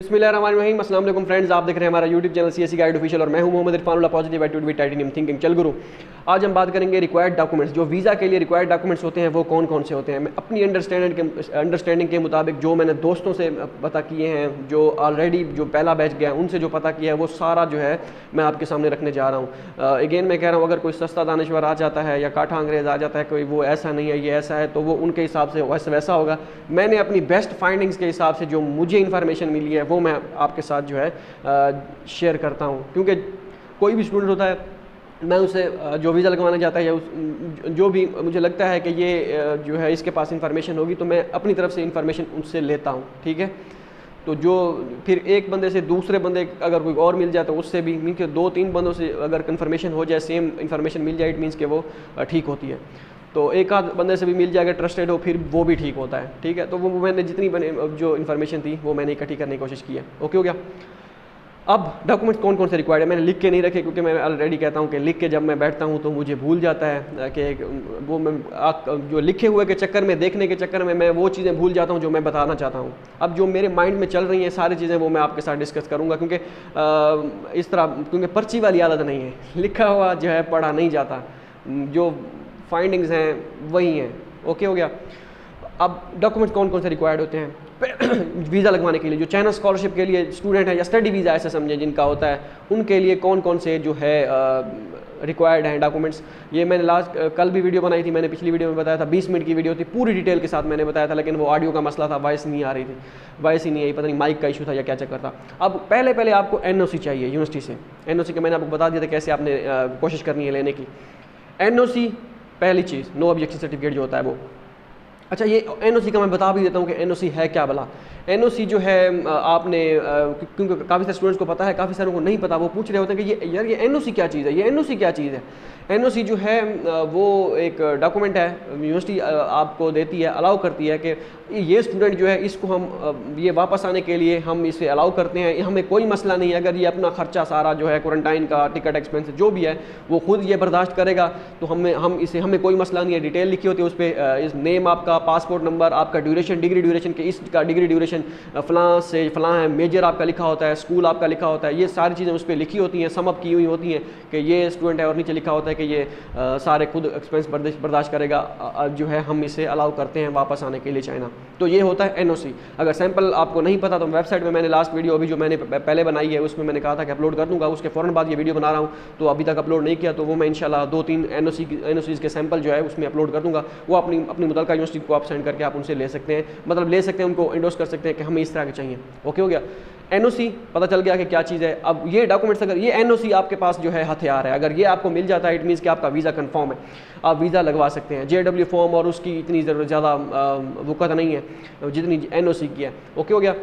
बिस्मिल्लाहिर्रहमानिर्रहीम। अस्सलाम वालेकुम फ्रेंड्स, आप देख रहे हैं हमारा YouTube channel CSC guide official और मैं हूं Mohammad Irfanullah, positive attitude with titanium thinking. चल गुरु, आज हम बात करेंगे रिक्वायर्ड डॉक्यूमेंट्स। जो वीज़ा के लिए रिक्वायर्ड डॉक्यूमेंट्स होते हैं वो कौन कौन से होते हैं। मैं अपनी अंडरस्टैंडिंग के मुताबिक जो मैंने दोस्तों से पता किए हैं, जो ऑलरेडी जो पहला बैच गया उनसे जो पता किया है, वो सारा जो है मैं आपके सामने रखने जा रहा हूँ। अगेन मैं कह रहा हूँ, अगर कोई सस्ता दानिश्वर आ जाता है या काठा अंग्रेज़ आ जाता है, कोई वो ऐसा नहीं है ये ऐसा है, तो वो उनके हिसाब से वैसा होगा। मैंने अपनी बेस्ट फाइंडिंग्स के हिसाब से जो मुझे इन्फॉर्मेशन मिली है वो मैं आपके साथ जो है शेयर करता हूँ। क्योंकि कोई भी स्टूडेंट होता है, मैं उसे जो वीज़ा लगवाना चाहता है या जो भी मुझे लगता है कि ये जो है इसके पास इन्फॉर्मेशन होगी, तो मैं अपनी तरफ से इन्फॉर्मेशन उनसे लेता हूँ। ठीक है, तो जो फिर एक बंदे से दूसरे बंदे अगर कोई और मिल जाए तो उससे भी, मीन के 2-3 बंदों से अगर कन्फर्मेशन हो जाए, सेम इन्फॉर्मेशन मिल जाए, इट मीन्स के वो ठीक होती है। तो एक आध बंदे से भी मिल जाएगा ट्रस्टेड हो, फिर वो भी ठीक होता है। ठीक है, तो वो मैंने जितनी जो इन्फॉर्मेशन थी वो मैंने इकट्ठी करने की कोशिश की है। ओके हो गया। अब डॉक्यूमेंट्स कौन कौन से रिक्वायर्ड है मैंने लिख के नहीं रखे, क्योंकि मैं ऑलरेडी कहता हूँ कि लिख के जब मैं बैठता हूँ तो मुझे भूल जाता है कि वो मैं जो लिखे हुए के चक्कर में, देखने के चक्कर में मैं वो चीज़ें भूल जाता हूँ जो मैं बताना चाहता हूँ। अब जो मेरे माइंड में चल रही हैं सारी चीज़ें वो मैं आपके साथ डिस्कस करूँगा, क्योंकि इस तरह क्योंकि पर्ची वाली आदत नहीं है, लिखा हुआ जो है पढ़ा नहीं जाता, जो फाइंडिंग्स हैं वही हैं। ओके हो गया। अब डॉक्यूमेंट्स कौन कौन से रिक्वायर्ड होते हैं वीज़ा लगवाने के लिए। जो चाइना स्कॉलरशिप के लिए स्टूडेंट है या स्टडी वीज़ा ऐसे समझे जिनका होता है, उनके लिए कौन कौन से जो है रिक्वायर्ड हैं डॉक्यूमेंट्स। ये मैंने कल भी वीडियो बनाई थी, मैंने पिछली वीडियो में बताया था, 20 मिनट की वीडियो थी, पूरी डिटेल के साथ मैंने बताया था, लेकिन वो ऑडियो का मसला था, वॉइस नहीं आ रही थी, वॉइस ही नहीं आई, पता नहीं माइक का इशू था या क्या चक्कर था। अब पहले आपको NOC चाहिए यूनिवर्सिटी से। NOC के मैंने आपको बता दिया था कैसे आपने कोशिश करनी है लेने की। NOC पहली चीज़, नो ऑब्जेक्शन सर्टिफिकेट जो होता है वो। अच्छा, ये NOC का मैं बता भी देता हूँ कि NOC है क्या भला। NOC जो है आपने, क्योंकि काफ़ी सारे स्टूडेंट्स को पता है, काफ़ी सारों को नहीं पता, वो पूछ रहे होते हैं कि ये यार ये NOC क्या चीज़ है, ये NOC क्या चीज़ है। NOC जो है वो एक डॉक्यूमेंट है, यूनिवर्सिटी आपको देती है, अलाउ करती है कि ये स्टूडेंट जो है इसको हम ये वापस आने के लिए हम इसे अलाउ करते हैं, हमें कोई मसला नहीं है। अगर ये अपना खर्चा सारा जो है क्वारंटाइन का, टिकट एक्सपेंस जो भी है वो खुद ये बर्दाश्त करेगा, तो हमें कोई मसला नहीं है। डिटेल लिखी होती है उस पर, इस नेम आपका, पासपोर्ट नंबर आपका, ड्यूरेशन, डिग्री ड्यूरेशन के इसका डिग्री ड्यूरेशन फ़लाँ से फ़लाँ है, मेजर आपका लिखा होता है, स्कूल आपका लिखा होता है, ये सारी चीज़ें उस पर लिखी होती हैं, समअप की हुई होती हैं कि ये स्टूडेंट है, और नीचे लिखा होता है कि ये सारे खुद एक्सपेंस बर्दाश्त करेगा, जो है हम इसे अलाउ करते हैं वापस आने के लिए चाइना। तो ये होता है NOC। अगर सैंपल आपको नहीं पता तो वेबसाइट में मैंने लास्ट वीडियो अभी जो मैंने पहले बनाई है उसमें मैंने कहा था कि अपलोड कर दूंगा, उसके फ़ौरन बाद ये वीडियो बना रहा हूँ, तो अभी तक अपलोड नहीं किया, तो वो मैं इंशाल्लाह 2-3 NOCs के सैंपल जो है उसमें अपलोड कर दूंगा। वो अपनी मुतल्लिका यूनिवर्सिटी को आप सेंड करके आप उनसे ले सकते हैं, मतलब ले सकते हैं, उनको इंडोर्स कर सकते हैं कि हमें इस तरह के चाहिए। ओके हो गया। NOC पता चल गया कि क्या चीज़ है। अब ये डॉक्यूमेंट्स, अगर ये NOC आपके पास जो है हथियार है, अगर ये आपको मिल जाता है, इट मीन्स कि आपका वीज़ा कंफर्म है, आप वीज़ा लगवा सकते हैं। JW फॉर्म और उसकी इतनी ज़्यादा वक़्त नहीं है जितनी NOC की है। ओके हो गया।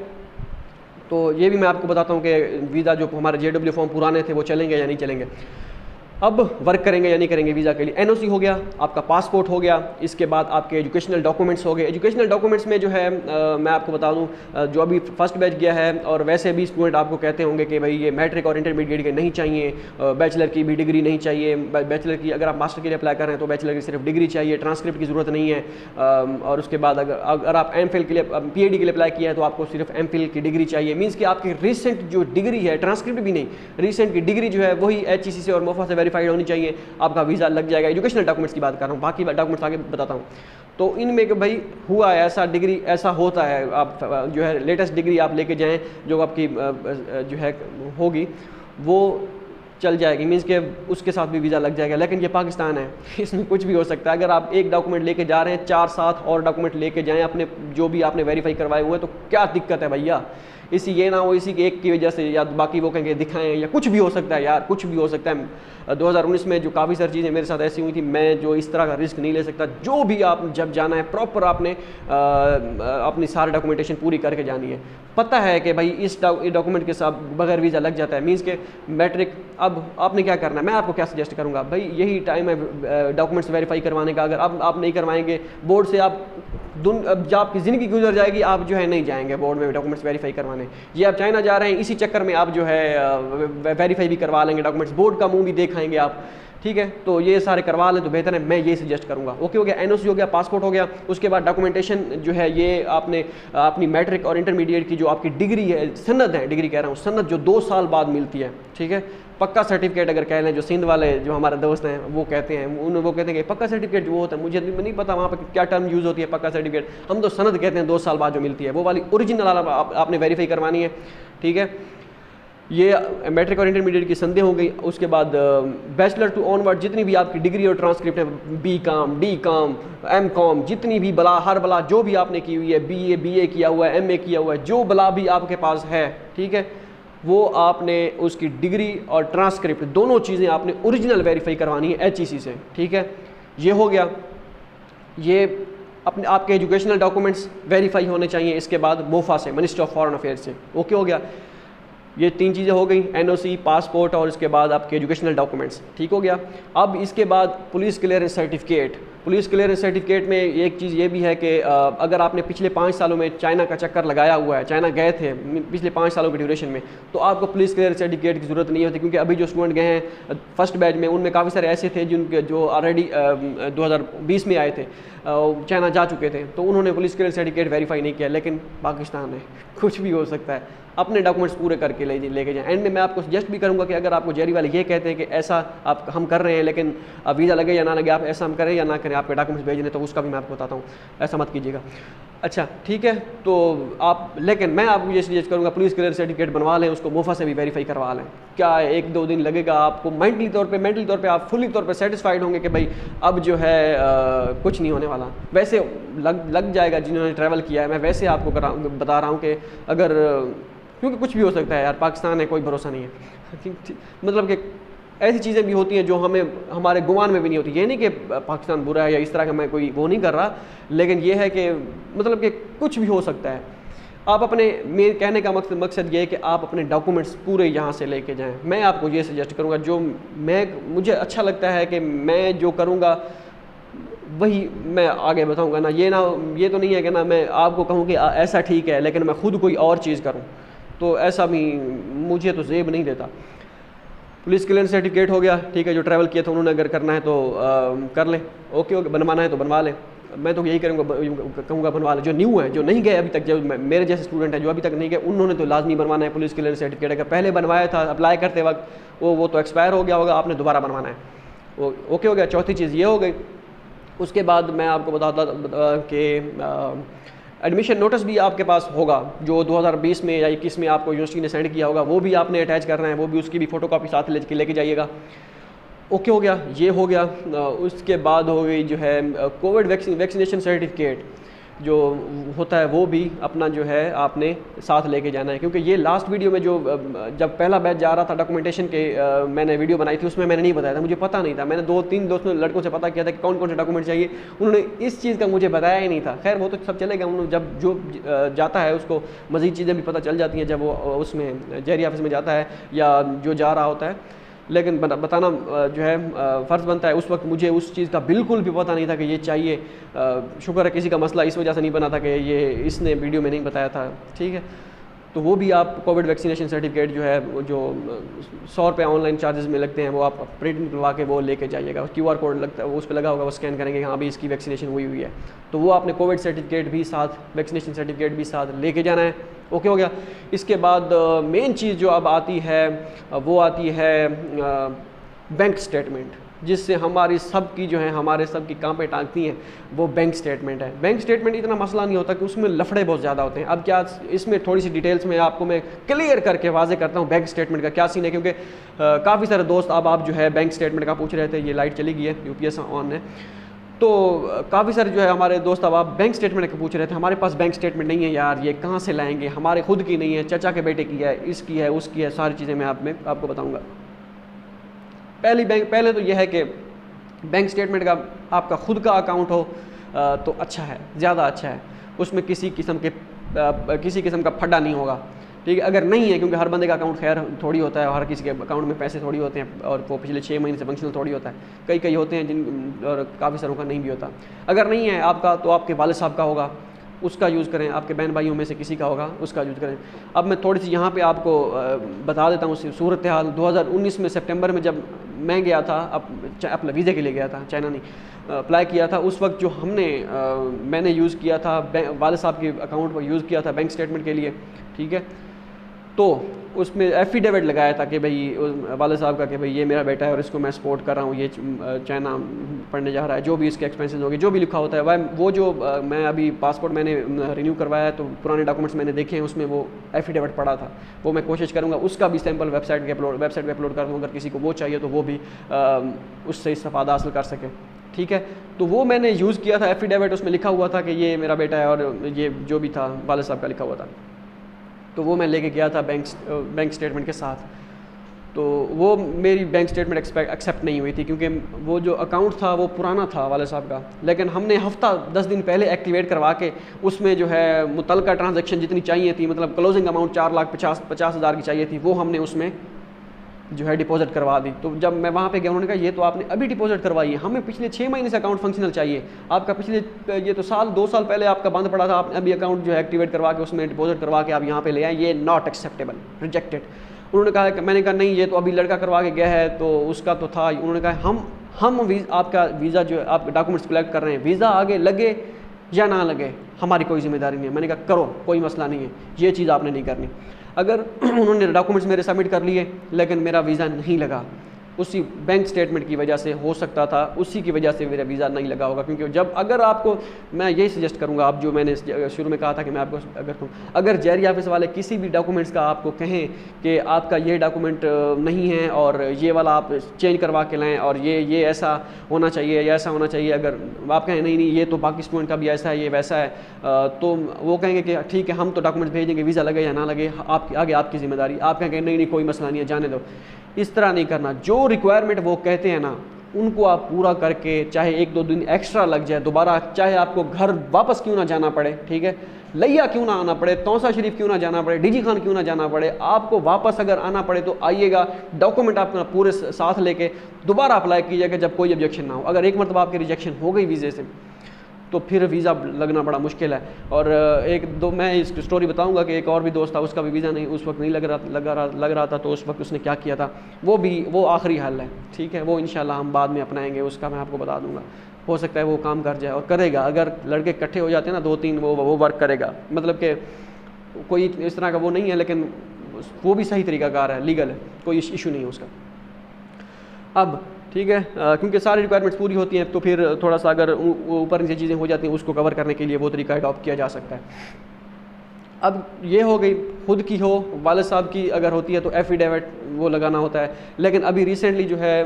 तो ये भी मैं आपको बताता हूँ कि वीज़ा जो हमारे JW फॉर्म पुराने थे वो चलेंगे या नहीं चलेंगे, अब वर्क करेंगे या नहीं करेंगे वीज़ा के लिए। NOC हो गया, आपका पासपोर्ट हो गया, इसके बाद आपके एजुकेशनल डॉक्यूमेंट्स हो गए। एजुकेशनल डॉक्यूमेंट्स में जो है मैं आपको बता दूं, जो अभी फर्स्ट बैच गया है और वैसे भी स्टूडेंट आपको कहते होंगे कि भाई ये मैट्रिक और इंटरमीडिएट के नहीं चाहिए, बैचलर की भी डिग्री नहीं चाहिए। बैचलर की अगर आप मास्टर के लिए अप्लाई कर रहे हैं तो बैचलर की सिर्फ डिग्री चाहिए, ट्रांसक्रिप्ट की ज़रूरत नहीं है। और उसके बाद अगर आप MPhil के लिए, PhD के लिए अप्लाई किया है तो आपको सिर्फ MPhil की डिग्री चाहिए। मीन्स कि आपकी रिसेंट जो डिग्री है, ट्रांसक्रिप्ट भी नहीं, रिसेंट की डिग्री जो है वही HEC से और मोफा से वेरीफाइड होनी चाहिए, आपका वीज़ा लग जाएगा। एजुकेशनल डॉक्यूमेंट्स की बात कर रहा हूँ, बाकी डॉक्यूमेंट्स आगे बताता हूँ। तो इनमें कि भाई हुआ है ऐसा, डिग्री ऐसा होता है, आप जो है लेटेस्ट डिग्री आप लेके जाएं जो आपकी जो है होगी वो चल जाएगी, मीन्स के उसके साथ भी वीज़ा लग जाएगा। लेकिन ये पाकिस्तान है, इसमें कुछ भी हो सकता है। अगर आप एक डॉक्यूमेंट लेके जा रहे हैं, 4-7 और डॉक्यूमेंट लेके जाएं अपने, जो भी आपने वेरीफाई करवाए हुए हैं, तो क्या दिक्कत है भैया। इसी ये ना हो इसी के एक की वजह से या बाकी वो कहेंगे दिखाएं, या कुछ भी हो सकता है यार, कुछ भी हो सकता है। 2019 में जो काफ़ी सारी चीज़ें मेरे साथ ऐसी हुई थी, मैं जो इस तरह का रिस्क नहीं ले सकता। जो भी आप जब जाना है प्रॉपर आपने अपनी सारी डॉक्यूमेंटेशन पूरी करके जानी है। पता है कि भाई इस डॉक्यूमेंट के साथ बगैर वीज़ा लग जाता है, मीन्स के मैट्रिक। अब आपने क्या करना है, मैं आपको क्या सजेस्ट करूँगा, भाई यही टाइम है डॉक्यूमेंट्स वेरीफाई करवाने का। अगर अब आप नहीं करवाएंगे बोर्ड से, आप जब आपकी ज़िंदगी गुजर जाएगी, आप जो है नहीं जाएंगे बोर्ड में डॉक्यूमेंट्स वेरीफाई करवाने। ये आप चाइना जा रहे हैं, इसी चक्कर में आप जो है वेरीफाई भी करवा लेंगे डॉक्यूमेंट्स, बोर्ड का मुंह भी देखाएंगे आप। ठीक है, तो ये सारे करवा लें तो बेहतर है, मैं ये सजेस्ट करूँगा। ओके हो गया, एनओसी हो गया, पासपोर्ट हो गया, उसके बाद डॉक्यूमेंटेशन जो है ये आपने अपनी मैट्रिक और इंटरमीडिएट की जो आपकी डिग्री है, सनद है, डिग्री कह रहा हूँ, सनद जो 2 साल बाद मिलती है, ठीक है, पक्का सर्टिफिकेट अगर कह लें, जो सिंध वाले जो हमारे दोस्त हैं वो कहते हैं, वो कहते हैं कि पक्का सर्टिफिकेट जो होता है, मुझे नहीं पता वहाँ पर क्या टर्म यूज़ होती है पक्का सर्टिफिकेट, हम तो सनद कहते हैं, 2 साल बाद जो मिलती है, वो वाली ओरिजिनल आपने वेरीफाई करवानी है, ठीक है। ये मैट्रिक और इंटरमीडिएट की संदेह हो गई। उसके बाद बैचलर टू ऑनवर्ड जितनी भी आपकी डिग्री और ट्रांसक्रिप्ट है, BCom, DCom, MCom, जितनी भी बला हर बला जो भी आपने की हुई है, BA किया हुआ है, MA किया हुआ है, जो बला भी आपके पास है, ठीक है, वो आपने उसकी डिग्री और ट्रांसक्रिप्ट दोनों चीज़ें आपने ओरिजिनल वेरीफाई करवानी है HEC से, ठीक है। ये हो गया, ये अपने आपके एजुकेशनल डॉक्यूमेंट्स वेरीफाई होने चाहिए। इसके बाद मोफा से, मिनिस्ट्री ऑफ फॉरेन अफेयर्स से, ओके हो गया। ये 3 चीज़ें हो गई, NOC, पासपोर्ट और इसके बाद आपके एजुकेशनल डॉक्यूमेंट्स, ठीक हो गया। अब इसके बाद police clearance certificate. Police clearance certificate में एक चीज़ ये भी है कि अगर आपने पिछले 5 सालों में चाइना का चक्कर लगाया हुआ है, चाइना गए थे पिछले 5 सालों के ड्यूरेशन में, तो आपको पुलिस क्लियरेंस सर्टिफिकेट की ज़रूरत नहीं होती, क्योंकि अभी जो स्टूडेंट गए हैं फर्स्ट बैच में, उनमें काफ़ी सारे ऐसे थे जिनके जो ऑलरेडी 2020 में आए थे, चाइना जा चुके थे, तो उन्होंने पुलिस क्लियरेंस सर्टिफिकेट वेरीफाई नहीं किया। लेकिन पाकिस्तान है, कुछ भी हो सकता है, अपने डॉक्यूमेंट्स पूरे करके लेके जाएं। एंड में मैं आपको सजेस्ट भी करूंगा कि अगर आपको जेरी वाले ये कहते हैं कि ऐसा आप हम कर रहे हैं, लेकिन अब वीज़ा लगे या ना लगे, आप ऐसा हम करें या ना करें, आपके डॉक्यूमेंट्स भेजने, तो उसका भी मैं आपको बताता हूँ, ऐसा मत कीजिएगा। अच्छा ठीक है, तो आप, लेकिन मैं आपको ये सजेस्ट करूँगा पुलिस क्लियरेंस सर्टिफिकेट बनवा लें, उसको मोफा से भी वेरीफाई करवा लें। क्या 1-2 दिन लगेगा आपको, मेंटली तौर पे आप फुली तौर पे सेटिस्फाइड होंगे कि भाई अब जो है कुछ नहीं होने वाला। वैसे लग जाएगा जिन्होंने ट्रैवल किया है, मैं वैसे आपको बता रहा हूँ कि अगर, क्योंकि कुछ भी हो सकता है यार, पाकिस्तान है, कोई भरोसा नहीं है। मतलब कि ऐसी चीज़ें भी होती हैं जो हमें हमारे गुमान में भी नहीं होती। ये नहीं कि पाकिस्तान बुरा है या इस तरह का, मैं कोई वो नहीं कर रहा, लेकिन ये है कि मतलब कि कुछ भी हो सकता है। आप अपने, मेरे कहने का मकसद ये है कि आप अपने डॉक्यूमेंट्स पूरे यहाँ से लेके जाएं। मैं आपको ये सजेस्ट करूँगा, जो मुझे अच्छा लगता है कि मैं जो करूँगा वही मैं आगे बताऊँगा ना। ये तो नहीं है कि ना मैं आपको कहूँ कि ऐसा ठीक है, लेकिन मैं खुद कोई और चीज़ करूँ, तो ऐसा भी मुझे तो जेब नहीं देता। पुलिस क्लियरेंस सर्टिफिकेट हो गया, ठीक है, जो ट्रैवल किया था उन्होंने अगर करना है तो कर लें, ओके, बनवाना है तो बनवा लें। मैं तो यही कहूँगा बनवा लें। जो न्यू है, जो नहीं गए अभी तक, जो मेरे जैसे स्टूडेंट हैं जो अभी तक नहीं गए, उन्होंने तो लाजमी बनवाना है पुलिस क्लियरेंस सर्टिफिकेट। अगर पहले बनवाया था अप्लाई करते वक्त, वो तो एक्सपायर हो गया होगा, आपने दोबारा बनवाना है, वो ओके हो गया। चौथी चीज़ ये हो गई। उसके बाद मैं आपको बताता कि एडमिशन नोटिस भी आपके पास होगा, जो 2020 में या 21 में आपको यूनिवर्सिटी ने सेंड किया होगा, वो भी आपने अटैच करना है, वो भी, उसकी भी फ़ोटोकॉपी साथ लेके जाइएगा। ओके हो गया, ये हो गया। उसके बाद हो गई जो है कोविड वैक्सीनेशन सर्टिफिकेट जो होता है, वो भी अपना जो है आपने साथ लेके जाना है, क्योंकि ये लास्ट वीडियो में जो जब पहला बैच जा रहा था डॉक्यूमेंटेशन के, मैंने वीडियो बनाई थी, उसमें मैंने नहीं बताया था, मुझे पता नहीं था। मैंने 2-3 दोस्तों लड़कों से पता किया था कि कौन कौन से डॉक्यूमेंट चाहिए, उन्होंने इस चीज़ का मुझे बताया ही नहीं था। खैर वो तो सब चलेगा, उन्होंने जब जो जाता है उसको मज़ीद चीज़ें भी पता चल जाती हैं जब वो उसमें जेरी ऑफिस में जाता है या जो जा रहा होता है। लेकिन बताना जो है फ़र्ज़ बनता है। उस वक्त मुझे उस चीज़ का बिल्कुल भी पता नहीं था कि ये चाहिए। शुक्र है किसी का मसला इस वजह से नहीं बना था कि ये इसने वीडियो में नहीं बताया था, ठीक है। तो वो भी आप कोविड वैक्सीनेशन सर्टिफिकेट जो है, जो 100 रुपये ऑनलाइन चार्जेस में लगते हैं, वो आप प्रिंट करवा के वो लेके जाइएगा। QR कोड लगता है, उस पर लगा होगा, वो स्कैन करेंगे, हाँ भी इसकी वैक्सीनेशन हुई है, तो वो आपने कोविड सर्टिफिकेट भी साथ, वैक्सीनेशन सर्टिफिकेट भी साथ लेके जाना है। ओके हो गया। इसके बाद मेन चीज़ जो अब आती है वो आती है बैंक स्टेटमेंट, जिससे हमारी सब की जो है, हमारे सब की कांपे टांगती हैं, वो बैंक स्टेटमेंट है। बैंक स्टेटमेंट इतना मसला नहीं होता कि उसमें लफड़े बहुत ज़्यादा होते हैं। अब क्या इसमें थोड़ी सी डिटेल्स में आपको मैं क्लियर करके वाजे करता हूँ बैंक स्टेटमेंट का क्या सीन है, क्योंकि काफ़ी सारे दोस्त अब आप जो है बैंक स्टेटमेंट का पूछ रहे थे। ये लाइट चली गई है, UPS ऑन है, तो काफ़ी सारे जो है हमारे दोस्त अब आप बैंक स्टेटमेंट का पूछ रहे थे। हमारे पास बैंक स्टेटमेंट नहीं है यार, ये कहाँ से लाएंगे, हमारे खुद की नहीं है, चचा के बेटे की है, इसकी है, उसकी है, सारी चीज़ें मैं आपको बताऊँगा। पहले तो यह है कि बैंक स्टेटमेंट का आपका खुद का अकाउंट हो तो अच्छा है, ज़्यादा अच्छा है, उसमें किसी किस्म का फड्डा नहीं होगा, ठीक है। अगर नहीं है, क्योंकि हर बंदे का अकाउंट खैर थोड़ी होता है, हर किसी के अकाउंट में पैसे थोड़ी होते हैं, और वो पिछले 6 महीने से फंक्शनल थोड़ी होता है। कई होते हैं जिन, और काफ़ी सारों का नहीं भी होता। अगर नहीं है आपका, तो आपके वालिद साहब का होगा, उसका यूज़ करें, आपके बहन भाइयों में से किसी का होगा उसका यूज़ करें। अब मैं थोड़ी सी यहाँ पे आपको बता देता हूँ सूरत हाल। 2019 में सितंबर में जब मैं गया था अपने वीज़े के लिए गया था, चाइना नहीं, अप्लाई किया था, उस वक्त जो मैंने यूज़ किया था वाले साहब के अकाउंट पर यूज़ किया था बैंक स्टेटमेंट के लिए, ठीक है। तो उसमें एफिडेविट लगाया था कि भाई वाले साहब का कि भाई ये मेरा बेटा है और इसको मैं सपोर्ट कर रहा हूँ, ये चाइना पढ़ने जा रहा है, जो भी इसके एक्सपेंसेस होंगे, जो भी लिखा होता है वो जो मैं अभी पासपोर्ट मैंने रिन्यू करवाया है, तो पुराने डॉक्यूमेंट्स मैंने देखे हैं, उसमें वो एफिडेविट पड़ा था। वो मैं कोशिश करूँगा उसका भी सैम्पल वेबसाइट पे अपलोड कर दूँ, अगर किसी को वो चाहिए तो वो भी उससे इस्तेफादा हासिल कर सके, ठीक है। तो वो मैंने यूज़ किया था एफिडेविट, उसमें लिखा हुआ था कि ये मेरा बेटा है और ये जो भी था वाले साहब का लिखा हुआ था। तो वो मैं लेके गया था बैंक स्टेटमेंट के साथ। तो वो मेरी बैंक स्टेटमेंट एक्सेप्ट नहीं हुई थी, क्योंकि वो जो अकाउंट था वो पुराना था वाले साहब का, लेकिन हमने हफ्ता 10 दिन पहले एक्टिवेट करवा के उसमें जो है मुतलका ट्रांजैक्शन जितनी चाहिए थी, मतलब क्लोजिंग अमाउंट 4,50,000 की चाहिए थी, वो हमने उसमें जो है डिपॉजिट करवा दी। तो जब मैं वहाँ पे गया, उन्होंने कहा ये तो आपने अभी डिपॉजिट करवाई है, हमें पिछले 6 महीने से अकाउंट फंक्शनल चाहिए, आपका पिछले ये तो 2 साल पहले आपका बंद पड़ा था, आपने अभी अकाउंट जो है एक्टिवेट करवा के उसमें डिपॉजिट करवा के आप यहाँ पे ले आए, ये नॉट एक्सेप्टेबल, रिजेक्टेड। उन्होंने कहा कि मैंने कहा नहीं, ये तो अभी लड़का करवा के गया है तो उसका तो था। उन्होंने कहा हम आपका वीज़ा जो है आप डॉक्यूमेंट्स कलेक्ट कर रहे हैं, वीज़ा आगे लगे या ना लगे हमारी कोई जिम्मेदारी नहीं है। मैंने कहा करो, कोई मसला नहीं है, ये चीज़ आपने नहीं करनी। अगर उन्होंने डॉक्यूमेंट्स मेरे सबमिट कर लिए लेकिन मेरा वीज़ा नहीं लगा, उसी बैंक स्टेटमेंट की वजह से हो सकता था, उसी की वजह से मेरा वीज़ा नहीं लगा होगा। क्योंकि अगर आपको मैं यही सजेस्ट करूँगा, आप जो मैंने शुरू में कहा था कि मैं आपको अगर जहरी ऑफिस वाले किसी भी डॉक्यूमेंट्स का आपको कहें कि आपका ये डॉक्यूमेंट नहीं है और ये वाला आप चेंज करवा के लाएँ और ये ऐसा होना चाहिए या ऐसा होना चाहिए, अगर आप कहें नहीं ये तो बाकी स्टूडेंट का भी ऐसा है, ये वैसा है, तो वो कहेंगे कि ठीक है हम तो डॉक्यूमेंट्स भेज देंगे, वीज़ा लगे या ना लगे आगे आपकी जिम्मेदारी। आप कहेंगे नहीं कोई मसला नहीं है, जाने दो। इस तरह नहीं करना। जो रिक्वायरमेंट वो कहते हैं ना, उनको आप पूरा करके, चाहे 1-2 दिन एक्स्ट्रा लग जाए, दोबारा चाहे आपको घर वापस क्यों ना जाना पड़े, ठीक है, लिया क्यों ना आना पड़े, तौसा शरीफ क्यों ना जाना पड़े, डीजी खान क्यों ना जाना पड़े, आपको वापस अगर आना पड़े तो आइएगा, डॉक्यूमेंट अपना पूरे साथ लेके दोबारा अप्लाई कीजिएगा जब कोई ऑब्जेक्शन ना हो। अगर एक मरतबा आपकी रिजेक्शन हो गई वीज़े से तो फिर वीज़ा लगना बड़ा मुश्किल है। और मैं इस स्टोरी बताऊंगा कि एक और भी दोस्त था, उसका भी वीज़ा नहीं उस वक्त नहीं लग रहा था, तो उस वक्त उसने क्या किया था, वो आखिरी हल है, ठीक है, वो इंशाल्लाह हम बाद में अपनाएंगे, उसका मैं आपको बता दूंगा। हो सकता है वो काम कर जाए और करेगा, अगर लड़के इकट्ठे हो जाते हैं ना 2-3, वो वर्क करेगा, मतलब कि कोई इस तरह का वो नहीं है, लेकिन वो भी सही तरीकाकार है, लीगल है, कोई इशू नहीं है उसका। अब ठीक है, क्योंकि सारी रिक्वायरमेंट्स पूरी होती हैं तो फिर थोड़ा सा अगर ऊपर नीचे चीज़ें हो जाती हैं उसको कवर करने के लिए वो तरीका अडॉप्ट किया जा सकता है। अब ये हो गई खुद की हो, वालिद साहब की अगर होती है तो एफिडेविट वो लगाना होता है। लेकिन अभी रिसेंटली जो है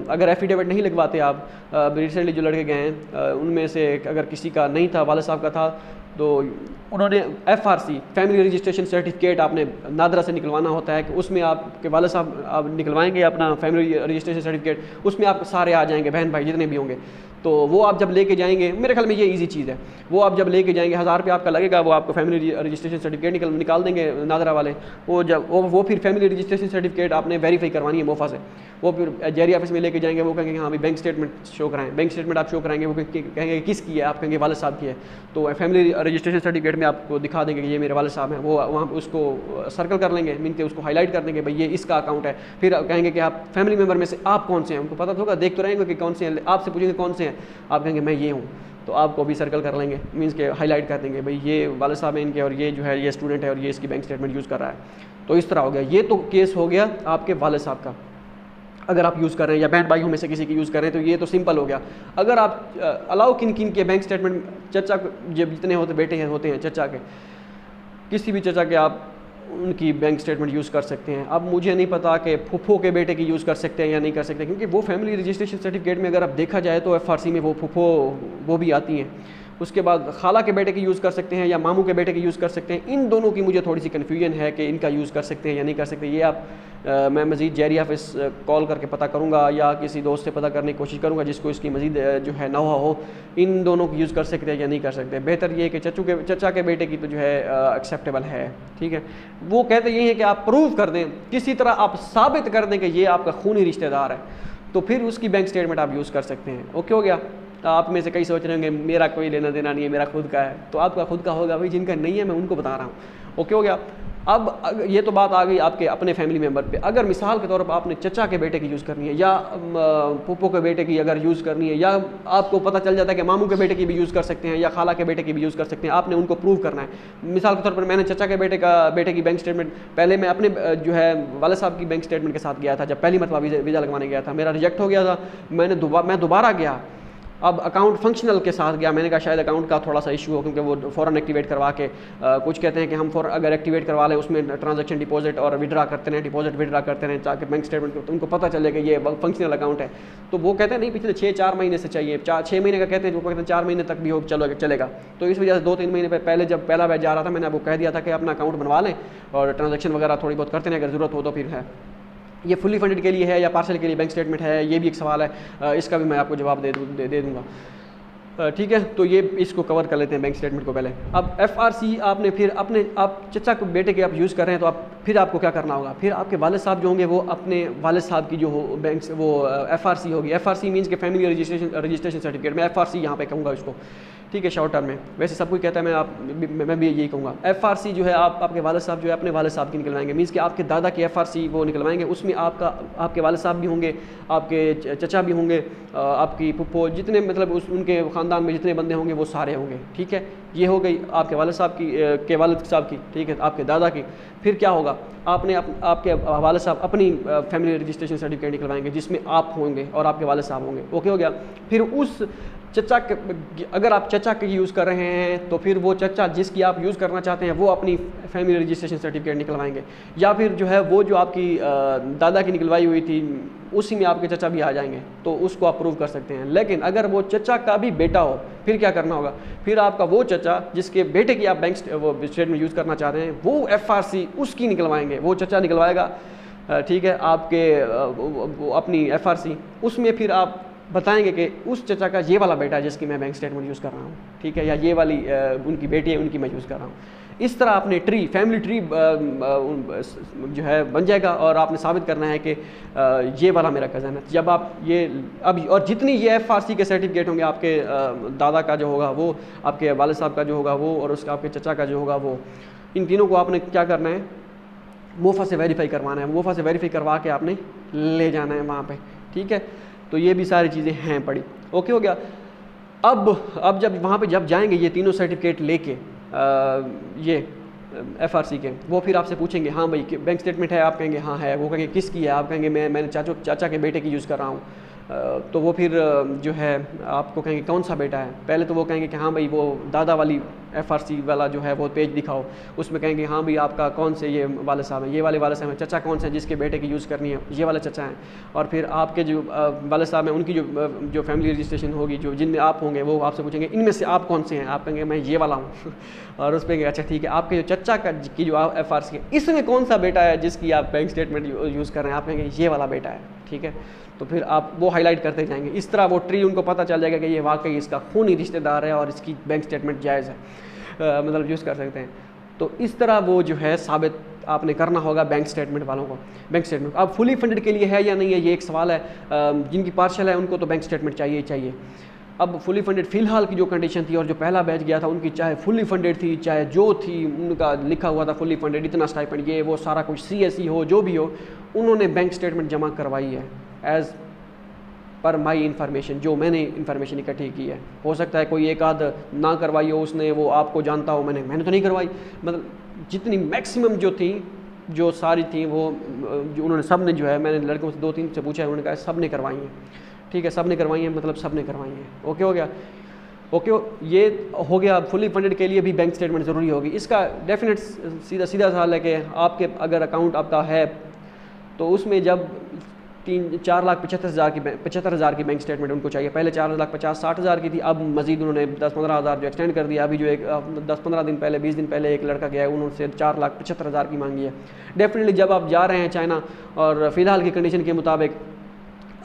अगर एफिडेविट नहीं लगवाते आप, रिसेंटली जो लड़के गए हैं उनमें से अगर किसी का नहीं था, वालिद साहब का था, तो उन्होंने FRC फैमिली रजिस्ट्रेशन सर्टिफिकेट आपने नादरा से निकलवाना होता है कि उसमें आपके वालिद साहब आप निकलवाएंगे अपना फैमिली रजिस्ट्रेशन सर्टिफिकेट, उसमें आप सारे आ जाएंगे, बहन भाई जितने भी होंगे। तो वो आप जब लेके जाएंगे, मेरे ख्याल में ये इजी चीज़ है, वो आप जब लेके जाएंगे 1000 रुपये आपका लगेगा, वो आपको फैमिली रजिस्ट्रेशन सर्टिफिकेट निकाल देंगे नादरा वाले। वो फिर फैमिली रजिस्ट्रेशन सर्टिफिकेट आपने वेरीफाई करवानी है मोफा से, वो फिर जहरी ऑफिस में लेके जाएंगे, वो कहेंगे हाँ भाई बैंक स्टेटमेंट शो कराएं, बैंक स्टेटमेंट आप शो कराएंगे, वो कहेंगे किसकी है, आप कहेंगे वालिद साहब की है, तो फैमिली रजिस्ट्रेशन सर्टिफिकेट में आपको दिखा देंगे कि ये मेरे वालिद साहब हैं, वो वहाँ उसको सर्कल कर लेंगे, मीन के उसको हाईलाइट कर देंगे भाई ये इसका अकाउंट है। फिर कहेंगे कि आप फैमिली मेम्बर में से आप कौन से हैं, उनको पता होगा, देख तो रहेंगे कि कौन से हैं, आपसे पूछेंगे कौन से हैं, आप कहेंगे मैं ये हूँ, तो आपको भी सर्कल कर लेंगे, मीन्स के हाईलाइट कर देंगे भाई ये वालिद साहब हैं इनके, और ये जो है ये स्टूडेंट है और ये इसकी बैंक स्टेटमेंट यूज़ कर रहा है। तो इस तरह हो गया, ये तो केस हो गया आपके वालिद साहब का अगर आप यूज़ कर रहे हैं, या बहन भाइयों में से किसी की यूज़ कर रहे हैं, तो ये तो सिंपल हो गया। अगर आप अलाउ किन किन के बैंक स्टेटमेंट, चचा जब जितने होते बेटे होते हैं चचा के, किसी भी चचा के आप उनकी बैंक स्टेटमेंट यूज़ कर सकते हैं। अब मुझे नहीं पता कि फुफो के बेटे की यूज़ कर सकते हैं या नहीं कर सकते, क्योंकि वो फैमिली रजिस्ट्रेशन सर्टिफिकेट में अगर आप देखा जाए तो FRC में वो फुफो वो भी आती हैं। उसके बाद खाला के बेटे की यूज़ कर सकते हैं या मामू के बेटे की यूज़ कर सकते हैं। इन दोनों की मुझे थोड़ी सी कन्फ्यूजन है कि इनका यूज़ कर सकते हैं या नहीं कर सकते। ये आप मैं मज़ीद जहरी ऑफिस कॉल करके पता करूँगा या किसी दोस्त से पता करने की कोशिश करूँगा जिसको इसकी मज़ीद जो है नौहा हो, इन दोनों की यूज़ कर सकते हैं या नहीं कर सकते। बेहतर ये है कि चचा के बेटे की तो जो है एक्सेप्टेबल है, ठीक है। वो कहते यही है कि आप प्रूव कर दें, किसी तरह आप साबित कर दें कि ये आपका खूनी रिश्तेदार है, तो फिर उसकी बैंक स्टेटमेंट आप यूज़ कर सकते हैं। ओके हो गया, आप में से कई सोच रहे होंगे मेरा कोई लेना देना नहीं है, मेरा खुद का है। तो आपका खुद का होगा भाई, जिनका नहीं है मैं उनको बता रहा हूँ। ओके हो गया। अब ये तो बात आ गई आपके अपने फैमिली मेम्बर पे। अगर मिसाल के तौर पर आपने चचा के बेटे की यूज़ करनी है या पुप्पो के बेटे की अगर यूज़ करनी है, या आपको पता चल जाता है कि मामू के बेटे की भी यूज़ कर सकते हैं या खाला के बेटे की भी यूज़ कर सकते हैं, आपने उनको प्रूव करना है। मिसाल के तौर पर मैंने चचा के बेटे की बैंक स्टेटमेंट, पहले मैं अपने जो है वाले साहब की बैंक स्टेटमेंट के साथ गया था, जब पहली मरतबा वीज़ा लगवाने गया था, मेरा रिजेक्ट हो गया था। मैं दोबारा गया, अब अकाउंट फंक्शनल के साथ गया। मैंने कहा शायद अकाउंट का थोड़ा सा इशू हो, क्योंकि वो फ़ौरन एक्टिवेट करवा के कुछ कहते हैं कि हम अगर एक्टिवेट करवा लें उसमें ट्रांजैक्शन डिपॉजिट और विड्रा करते हैं, डिपॉजिट विड्रा करते हैं ताकि बैंक स्टेटमेंट तो उनको पता चले कि ये फंक्शनल अकाउंट है। तो वो कहते हैं नहीं, पिछले 6-4 महीने से चाहिए, 6 महीने का कहते हैं, जो कहते हैं 4 महीने तक भी हो चलेगा। तो इस वजह से 2-3 महीने पहले जब पहला बैच जा रहा था, मैंने आपको कह दिया था कि अपना अकाउंट बनवा लें और ट्रांजैक्शन वगैरह थोड़ी बहुत करते हैं, अगर ज़रूरत हो तो फिर है। ये फुली फंडेड के लिए है या पार्सल के लिए बैंक स्टेटमेंट है, ये भी एक सवाल है, इसका भी मैं आपको जवाब दे दूँगा। ठीक है, तो ये इसको कवर कर लेते हैं बैंक स्टेटमेंट को पहले। अब FRC आपने फिर आप चचा को बेटे के आप यूज़ कर रहे हैं, तो फिर आपको क्या करना होगा, फिर आपके वालिद साहब जो होंगे वो अपने वालिद साहब की जो हो बैंक वो FRC होगी। FRC मीन्स के फैमिली रजिस्ट्रेशन सर्टिफिकेट, मैं FRC यहाँ पे कहूँगा इसको, ठीक है, शॉर्ट टर्म में। वैसे सब कुछ कहता है, मैं भी यही कहूँगा। FRC जो है आपके वालिद साहब जो है अपने वालिद साहब की निकलवाएंगे, मीन्स कि आपके दादा की FRC वो निकलवाएंगे, उसमें आपके वालिद साहब भी होंगे, आपके चचा भी होंगे, आपकी पुप्पो, जितने मतलब उनके ख़ानदान में जितने बंदे होंगे वो सारे होंगे। ठीक है, ये हो गई आपके वालिद साहब के वालिद साहब की, ठीक है, आपके दादा की। फिर क्या होगा, आपने आपके वालिद साहब अपनी फैमिली रजिस्ट्रेशन सर्टिफिकेट निकलवाएंगे जिसमें आप होंगे और आपके वालिद साहब होंगे। ओके हो गया। फिर उस चचा के, अगर आप चचा के यूज़ कर रहे हैं तो फिर वो चचा जिसकी आप यूज़ करना चाहते हैं वो अपनी फैमिली रजिस्ट्रेशन सर्टिफिकेट निकलवाएंगे, या फिर जो है वो जो आपकी दादा की निकलवाई हुई थी उसी में आपके चचा भी आ जाएंगे, तो उसको आप प्रूव कर सकते हैं। लेकिन अगर वो चचा का भी बेटा हो, फिर क्या करना होगा, फिर आपका वो चचा जिसके बेटे की आप बैंक स्टेटमेंट यूज़ करना चाह रहे हैं वो FRC उसकी निकलवाएंगे, वो चचा निकलवाएगा। ठीक है, आपके अपनी FRC, उसमें फिर आप बताएंगे कि उस चचा का ये वाला बेटा है जिसकी मैं बैंक स्टेटमेंट यूज़ कर रहा हूँ, ठीक है, या ये वाली उनकी बेटी है उनकी मैं यूज़ कर रहा हूँ। इस तरह आपने फैमिली ट्री जो है बन जाएगा और आपने साबित करना है कि ये वाला मेरा कज़न है। जब आप ये अब और जितनी ये FRC के सर्टिफिकेट होंगे, आपके दादा का जो होगा वो, आपके वालिद साहब का जो होगा वो, और उसका आपके चचा का जो होगा वो, इन तीनों को आपने क्या करना है, मोफा से वेरीफाई करवाना है। मोफा से वेरीफाई करवा के आपने ले जाना है वहाँ पर। ठीक है, तो ये भी सारी चीज़ें हैं पड़ी। ओके हो गया। अब जब वहाँ पे जब जाएंगे ये तीनों सर्टिफिकेट लेके ये FRC के, वो फिर आपसे पूछेंगे हाँ भाई बैंक स्टेटमेंट है, आप कहेंगे हाँ है, वो कहेंगे किसकी है, आप कहेंगे मैंने चाचा के बेटे की यूज़ कर रहा हूँ। तो वो फिर जो है आपको कहेंगे कौन सा बेटा है, पहले तो वो कहेंगे कि हाँ भाई वो दादा वाली FRC वाला जो है वो पेज दिखाओ, उसमें कहेंगे हाँ भाई आपका कौन से ये वाले साहब हैं, ये वाले साहब हैं, चचा कौन से हैं जिसके बेटे की यूज़ करनी है, ये वाले चचा हैं। और फिर आपके जो वाले साहब हैं उनकी जो फैमिली रजिस्ट्रेशन होगी, जो जिनमें आप होंगे, वो आपसे पूछेंगे इनमें से आप कौन से हैं, आप कहेंगे मैं ये वाला हूँ और उस पर अच्छा ठीक है, आपके जो चचा की जो FRC है इसमें कौन सा बेटा है जिसकी आप बैंक स्टेटमेंट यूज़ कर रहे हैं, आप कहेंगे ये वाला बेटा है। ठीक है, तो फिर आप वो हाईलाइट करते जाएंगे। इस तरह वो ट्री उनको पता चल जाएगा कि ये वाकई इसका खूनी रिश्तेदार है और इसकी बैंक स्टेटमेंट जायज़ है, मतलब यूज़ कर सकते हैं। तो इस तरह वो जो है साबित आपने करना होगा बैंक स्टेटमेंट वालों को। बैंक स्टेटमेंट अब फुली फंडेड के लिए है या नहीं है, ये एक सवाल है। जिनकी पार्शल है उनको तो बैंक स्टेटमेंट चाहिए ही चाहिए। अब फुली फंडेड फ़िलहाल की जो कंडीशन थी और जो पहला बैच गया था उनकी, चाहे फुली फंडेड थी चाहे जो थी, उनका लिखा हुआ था फुली फंडेड, इतना स्टाइपेंड, ये वो सारा कुछ, CSE हो जो भी हो, उन्होंने बैंक स्टेटमेंट जमा करवाई है एज़ पर माई इन्फॉर्मेशन, जो मैंने इन्फॉर्मेशन इकट्ठी की है। हो सकता है कोई एक आध ना करवाई हो उसने, वो आपको जानता हो, मैंने तो नहीं करवाई। मतलब जितनी मैक्सिमम जो थी, जो सारी थी, वो जो उन्होंने सब ने जो है, मैंने लड़कों से 2-3 से पूछा है, उन्होंने कहा सब ने करवाई हैं। ठीक है, सब ने करवाई हैं, मतलब सब ने करवाई हैं। ओके हो गया। ओके, ये हो गया। फुली फंडेड के लिए भी बैंक स्टेटमेंट ज़रूरी होगी। इसका डेफिनेट सीधा सवाल है कि आपके अगर अकाउंट आपका है तो उसमें जब 4,75,000 की बैंक स्टेटमेंट उनको चाहिए। पहले 4,50,000-60,000 की थी, अब मजीद उन्होंने 10-15,000 जो एक्सटेंड कर दिया। अभी जो एक 10-15 दिन पहले, 20 दिन पहले एक लड़का गया है, उन्होंने 4,75,000 की मांगी है। डेफिनेटली जब आप जा रहे हैं चाइना और फ़िलहाल की कंडीशन के मुताबिक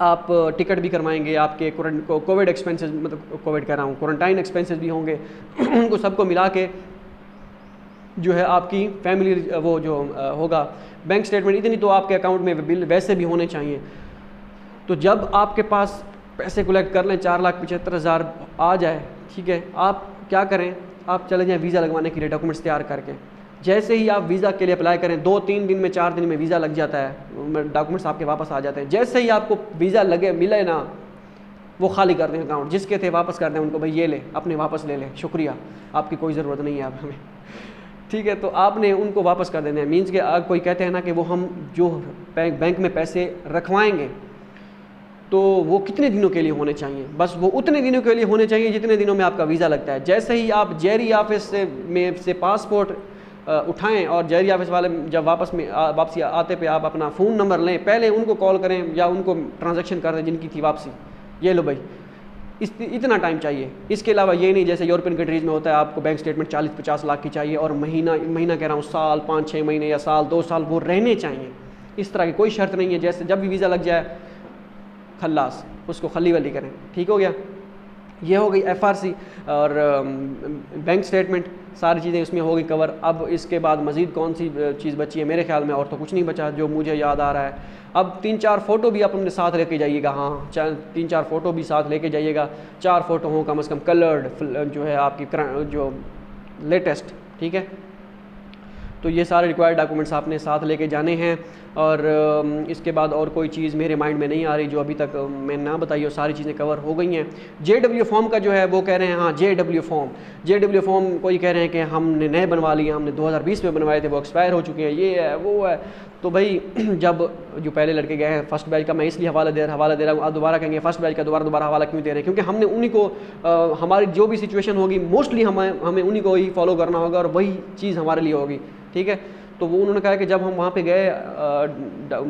आप टिकट भी करवाएंगे, आपके कोविड एक्सपेंसेस, मतलब कोविड कह रहा हूँ, क्वारंटाइन एक्सपेंसेस भी होंगे, उनको सबको मिला के जो है आपकी फैमिली वो जो होगा बैंक स्टेटमेंट, इतनी तो आपके अकाउंट में बिल वैसे भी होने चाहिए। तो जब आपके पास पैसे कलेक्ट कर लें, 4,75,000 आ जाए, ठीक है, आप क्या करें, आप चले जाएँ वीज़ा लगवाने के लिए डॉक्यूमेंट्स तैयार करके। जैसे ही आप वीज़ा के लिए अप्लाई करें 2-3 दिन में 4 दिन में वीज़ा लग जाता है, डॉक्यूमेंट्स आपके वापस आ जाते हैं। जैसे ही आपको वीज़ा लगे मिले ना, वो खाली कर दें अकाउंट, जिसके थे वापस कर दें उनको, भाई ये ले अपने वापस ले लें, शुक्रिया, आपकी कोई ज़रूरत नहीं है आप हमें, ठीक है। तो आपने उनको वापस कर देना है। मीन्स के कोई कहते हैं ना कि वो हम जो बैंक में पैसे रखवाएंगे तो वो कितने दिनों के लिए होने चाहिए, बस वो उतने दिनों के लिए होने चाहिए जितने दिनों में आपका वीज़ा लगता है। जैसे ही आप जेरी ऑफिस से पासपोर्ट उठाएं और जेरी ऑफिस वाले जब वापसी आते पे आप अपना फ़ोन नंबर लें, पहले उनको कॉल करें या उनको ट्रांजैक्शन कर दें जिनकी थी वापसी, ये लो भाई, इतना टाइम चाहिए। इसके अलावा ये नहीं जैसे यूरोपियन कंट्रीज़ में होता है आपको बैंक स्टेटमेंट 40-50 लाख की चाहिए और महीना कह रहा हूँ साल, 5-6 महीने या साल 2 साल वो रहने चाहिए। इस तरह की कोई शर्त नहीं है। जैसे जब भी वीज़ा लग जाए खल्लास, उसको खली वली करें, ठीक हो गया। ये हो गई FRC और बैंक स्टेटमेंट, सारी चीज़ें इसमें हो गई कवर। अब इसके बाद मज़ीद कौन सी चीज़ बची है, मेरे ख्याल में और तो कुछ नहीं बचा जो मुझे याद आ रहा है। अब 3-4 फ़ोटो भी आप अपने साथ लेके जाइएगा, हाँ 3-4 फ़ोटो भी साथ लेके जाइएगा। 4 फ़ोटो हों कम से कम कलर्ड जो है आपकी जो लेटेस्ट, ठीक है। तो ये सारे रिक्वायर्ड डॉक्यूमेंट्स आपने साथ लेके जाने हैं। और इसके बाद और कोई चीज़ मेरे माइंड में नहीं आ रही जो अभी तक मैंने ना बताई हो, सारी चीज़ें कवर हो गई हैं। JW फॉर्म का जो है वो कह रहे हैं, हाँ JW फॉर्म कोई कह रहे हैं कि हमने नए बनवा लिए, हमने 2020 में बनवाए थे, वो एक्सपायर हो चुके हैं, ये है वो है। तो भाई जब जो पहले लड़के गए हैं फर्स्ट बैच का, मैं इसलिए हवाला दे रहा हूँ, आप दोबारा कहेंगे फर्स्ट बैच का दोबारा हवाला क्यों दे रहे हैं, क्योंकि हमने उन्हीं को हमारी जो भी सिचुएशन होगी मोस्टली हमें उन्हीं को ही फॉलो करना होगा और वही चीज़ हमारे लिए होगी, ठीक है। तो वो उन्होंने कहा कि जब हम वहाँ पे गए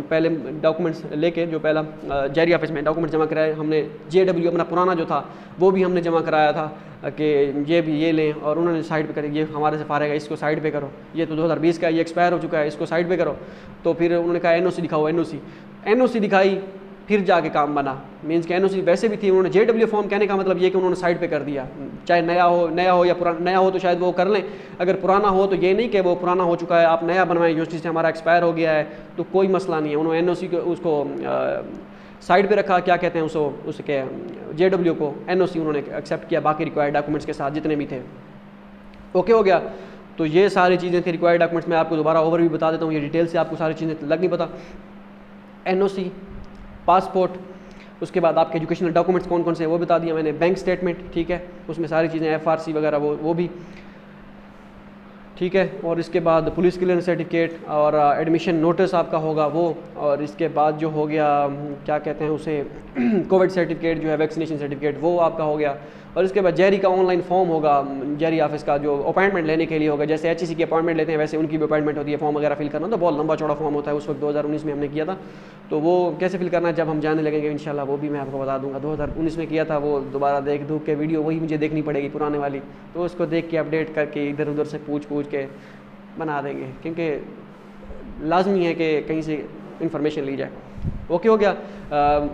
पहले डॉक्यूमेंट्स लेके, जो पहला जेरी ऑफिस में डॉक्यूमेंट्स जमा कराए हमने, JW अपना पुराना जो था वो भी हमने जमा कराया था कि ये भी ये लें, और उन्होंने साइड पे करें, ये हमारे से फारेगा, इसको साइड पे करो, ये तो 2020 का, ये एक्सपायर हो चुका है, इसको साइड पे करो। तो फिर उन्होंने कहा NOC दिखाओ, NOC दिखाई, फिर जाके काम बना। मीन्स कि NOC वैसे भी थी, उन्होंने JW फॉर्म कहने का मतलब ये कि उन्होंने साइड पे कर दिया, चाहे नया हो या पुराना। नया हो तो शायद वो कर लें, अगर पुराना हो तो ये नहीं कि वो पुराना हो चुका है आप नया बनवाएं, यूनिवर्सिटी से हमारा एक्सपायर हो गया है तो कोई मसला नहीं है। उन्होंने NOC को उसको साइड पे रखा, क्या कहते हैं उसके JW को NOC उन्होंने एक्सेप्ट किया बाकी रिक्वायर्ड डॉक्यूमेंट्स के साथ जितने भी थे। ओके हो गया। तो ये सारी चीज़ें थी रिक्वायर्ड डॉक्यूमेंट्स। मैं आपको दोबारा ओवरव्यू बता देता हूँ, ये डिटेल से आपको सारी चीज़ें लग नहीं पता। NOC, पासपोर्ट, उसके बाद आपके एजुकेशनल डॉक्यूमेंट्स कौन कौन से वो बता दिया मैंने, बैंक स्टेटमेंट, ठीक है, उसमें सारी चीज़ें FRC वगैरह वो भी, ठीक है। और इसके बाद पुलिस क्लियरेंस सर्टिफिकेट और एडमिशन नोटिस आपका होगा वो, और इसके बाद जो हो गया क्या कहते हैं उसे कोविड सर्टिफिकेट जो है, वैक्सीनेशन सर्टिफिकेट वो आपका हो गया। और इसके बाद जेरी का ऑनलाइन फॉर्म होगा, जेरी ऑफिस का जो अपॉइंटमेंट लेने के लिए होगा, जैसे HEC की अपॉइंटमेंट लेते हैं वैसे उनकी भी अपॉइंटमेंट होती है, फॉर्म वगैरह फिल करना। तो बहुत लंबा चौड़ा फॉर्म होता है, उस वक्त 2019 में हमने किया था। तो वो कैसे फिल करना है जब हम जाने लगेंगे इंशाल्लाह वो भी मैं आपको बता दूंगा। 2019 में किया था वो, दोबारा देख के वीडियो वही मुझे देखनी पड़ेगी पुराने वाली, तो उसको देख के अपडेट करके इधर उधर से पूछ के बना देंगे, क्योंकि लाजमी है कि कहीं से इंफॉर्मेशन ली जाए। ओके हो गया।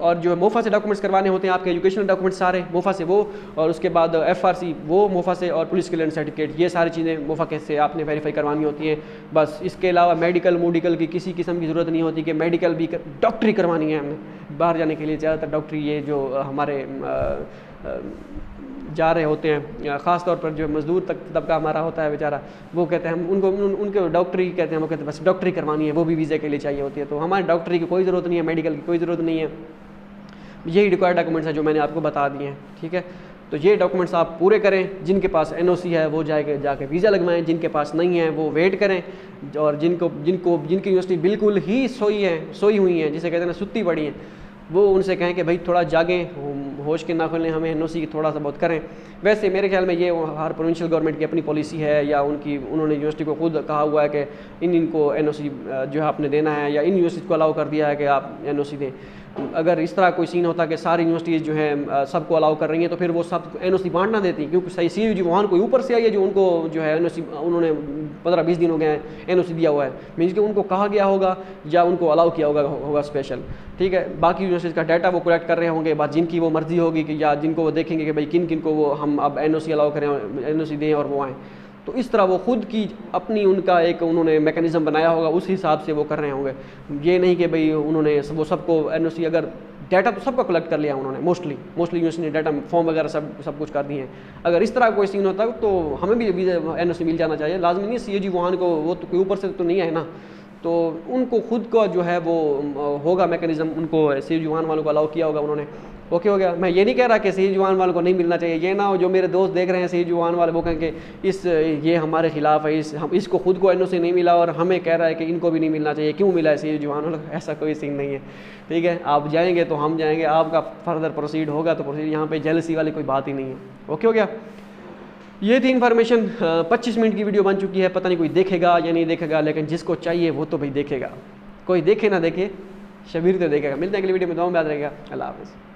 और जो मोफा से डॉक्यूमेंट्स करवाने होते हैं आपके एजुकेशनल डॉक्यूमेंट्स सारे मोफा से वो, और उसके बाद FRC वो मोफा से, और पुलिस क्लियरेंस सर्टिफिकेट, ये सारी चीज़ें मोफा से आपने वेरीफाई करवानी होती हैं बस। इसके अलावा मेडिकल की किसी किस्म की ज़रूरत नहीं होती कि मेडिकल भी डॉक्टरी करवानी है हमने बाहर जाने के लिए। ज़्यादातर डॉक्टरी ये जो हमारे जा रहे होते हैं, ख़ास तौर पर जो मज़दूर तबका हमारा होता है बेचारा, वो कहते हैं हम उनके डॉक्टरी कहते हैं, वो कहते हैं बस डॉक्टरी करवानी है, वो भी वीज़े के लिए चाहिए होती है। तो हमारी डॉक्टरी की कोई ज़रूरत नहीं है, मेडिकल की कोई ज़रूरत नहीं है। यही रिक्वायर्ड डॉक्यूमेंट्स हैं जो मैंने आपको बता दिए हैं, ठीक है। तो ये डॉक्यूमेंट्स आप पूरे करें। जिनके पास NOC है वो जाके वीज़ा लगवाएं, जिनके पास नहीं है वो वेट करें, और जिनकी यूनिवर्सिटी बिल्कुल ही सोई हुई है, जिसे कहते हैं ना सुत्ती पड़ी हैं, वो उनसे कहें कि भाई थोड़ा जागें, होश के ना खोलें, हमें NOC की थोड़ा सा बहुत करें। वैसे मेरे ख्याल में ये हर प्रोविंशियल गवर्नमेंट की अपनी पॉलिसी है, या उन्होंने यूनिवर्सिटी को खुद कहा हुआ है कि इनको NOC जो है आपने देना है, या इन यूनिवर्सिटी को अलाउ कर दिया है कि आप NOC दें। अगर इस तरह कोई सीन होता कि सारी यूनिवर्सिटीज़ जो हैं सबको अलाउ कर रही हैं, तो फिर वो सब NOC बांट ना देती, क्योंकि सही CUG वहाँ कोई ऊपर से आई है जो उनको जो है NOC उन्होंने 15-20 दिन हो गए हैं NOC दिया हुआ है, मीन्स कि उनको कहा गया होगा या उनको अलाउ किया होगा स्पेशल, ठीक है। बाकी यूनिवर्सिटीज़ का डाटा वो कलेक्ट कर रहे होंगे, बात जिनकी वो मर्जी होगी कि या जिनको वो देखेंगे कि भाई किन को वो हम अब NOC अलाउ करें, NOC दें और वो आएँ। तो इस तरह वो खुद की अपनी उनका एक उन्होंने मैकेनिज़्म बनाया होगा, उस हिसाब से वो कर रहे होंगे। ये नहीं कि भाई उन्होंने वो सबको NOC, अगर डाटा तो सबका कलेक्ट कर लिया उन्होंने, मोस्टली यूनिवर्सिटी ने डाटा फॉर्म वगैरह सब कुछ कर दिए हैं। अगर इस तरह कोई सीन होता तो हमें भी वीज़ा NOC मिल जाना चाहिए। लाजमी नहीं CAG वुहान को, वो तो कोई ऊपर से तो नहीं है ना, तो उनको खुद का जो है वो होगा मैकेनिज़्म, उनको CAG वुहान वालों को अलाउ किया होगा उन्होंने। ओके हो गया। मैं ये नहीं कह रहा कि CAG वुहान वालों को नहीं मिलना चाहिए, ये ना हो जो मेरे दोस्त देख रहे हैं CAG वुहान वाले वो कहेंगे ये हमारे खिलाफ है, इसको खुद को NOC नहीं मिला और हमें कह रहा है कि इनको भी नहीं मिलना चाहिए, क्यों मिला है CAG वुहान वालों को। ऐसा कोई सीन नहीं है, ठीक है। आप जाएंगे तो हम जाएंगे, आपका फर्दर प्रोसीड होगा तो प्रोसीड, यहाँ पे जेलसी वाली कोई बात ही नहीं है। ओके हो गया। ये थी इन्फॉर्मेशन। 25 मिनट की वीडियो बन चुकी है, पता नहीं कोई देखेगा या नहीं देखेगा, लेकिन जिसको चाहिए वो तो भाई देखेगा, कोई देखे ना देखे, शबीर तो देखेगा। मिलते हैं अगली वीडियो में, दुआ में याद रहेगा। अल्लाह हाफ़िज़।